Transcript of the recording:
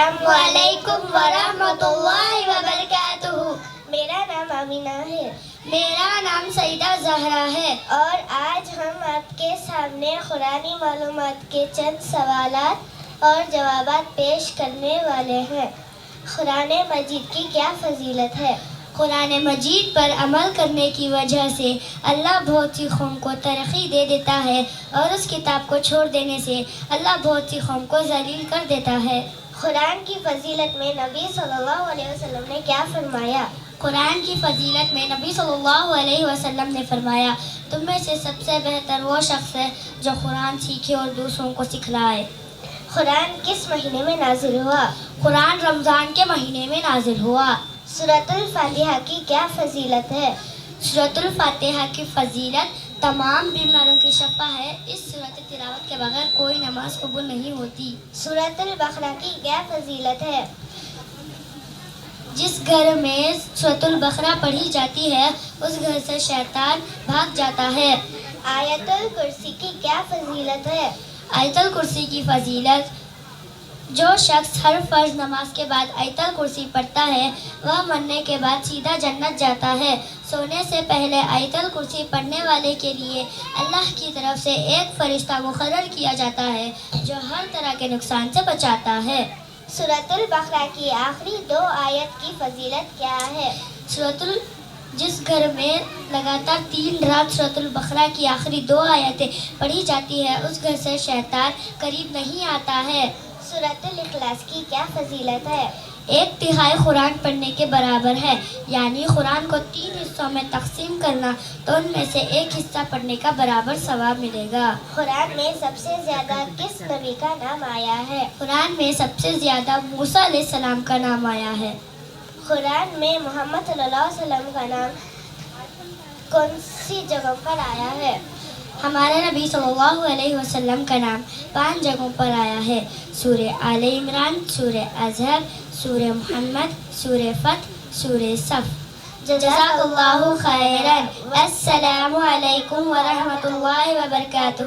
السلام علیکم ورحمۃ اللہ وبرکاتہ۔ میرا نام آمینہ ہے۔ میرا نام سیدہ زہرا ہے، اور آج ہم آپ کے سامنے قرآنی معلومات کے چند سوالات اور جوابات پیش کرنے والے ہیں۔ قرآن مجید کی کیا فضیلت ہے؟ قرآن مجید پر عمل کرنے کی وجہ سے اللہ بہت سی قوم کو ترقی دے دیتا ہے، اور اس کتاب کو چھوڑ دینے سے اللہ بہت سی قوم کو ذلیل کر دیتا ہے۔ قرآن کی فضیلت میں نبی صلی اللہ علیہ وسلم نے کیا فرمایا؟ قرآن کی فضیلت میں نبی صلی اللہ علیہ وسلم نے فرمایا، تم میں سے سب سے بہتر وہ شخص ہے جو قرآن سیکھے اور دوسروں کو سکھلائے۔ قرآن کس مہینے میں نازل ہوا؟ قرآن رمضان کے مہینے میں نازل ہوا۔ سورۃ الفاتحہ کی کیا فضیلت ہے؟ سورۃ الفاتحہ کی فضیلت تمام بیماروں کی شفا ہے۔ اس سورۃ تلاوت کے بغیر کوئی نماز قبول نہیں ہوتی۔ سورۃ البقرہ کی کیا فضیلت ہے؟ جس گھر میں سورۃ البقرہ پڑھی جاتی ہے اس گھر سے شیطان بھاگ جاتا ہے۔ آیت الکرسی کی کیا فضیلت ہے؟ آیت الکرسی کی فضیلت، جو شخص ہر فرض نماز کے بعد آیت الکرسی پڑھتا ہے وہ مرنے کے بعد سیدھا جنت جاتا ہے۔ سونے سے پہلے آیت الکرسی پڑھنے والے کے لیے اللہ کی طرف سے ایک فرشتہ مقرر کیا جاتا ہے جو ہر طرح کے نقصان سے بچاتا ہے۔ سورۃ البقرہ کی آخری 2 آیت کی فضیلت کیا ہے؟ جس گھر میں لگاتار 3 رات سورۃ البقرہ کی آخری 2 آیتیں پڑھی جاتی ہے اس گھر سے شیطان قریب نہیں آتا ہے۔ سورۃ الاخلاص کی کیا فضیلت ہے؟ 1/3 قرآن پڑھنے کے برابر ہے، یعنی قرآن کو 3 حصوں میں تقسیم کرنا تو ان میں سے ایک حصہ پڑھنے کا برابر ثواب ملے گا۔ قرآن میں سب سے زیادہ کس نبی کا نام آیا ہے؟ قرآن میں سب سے زیادہ موسیٰ علیہ السلام کا نام آیا ہے۔ قرآن میں محمد صلی اللہ علیہ وسلم کا نام کون سی جگہ پر آیا ہے؟ ہمارے نبی صلی اللہ علیہ وسلم کا نام 5 جگہوں پر آیا ہے: سورہ آل عمران، سورہ احزاب، سورہ محمد، سورہ فتح، سورہ صف۔ جزاک اللہ خیرا۔ السلام علیکم ورحمۃ اللہ وبرکاتہ۔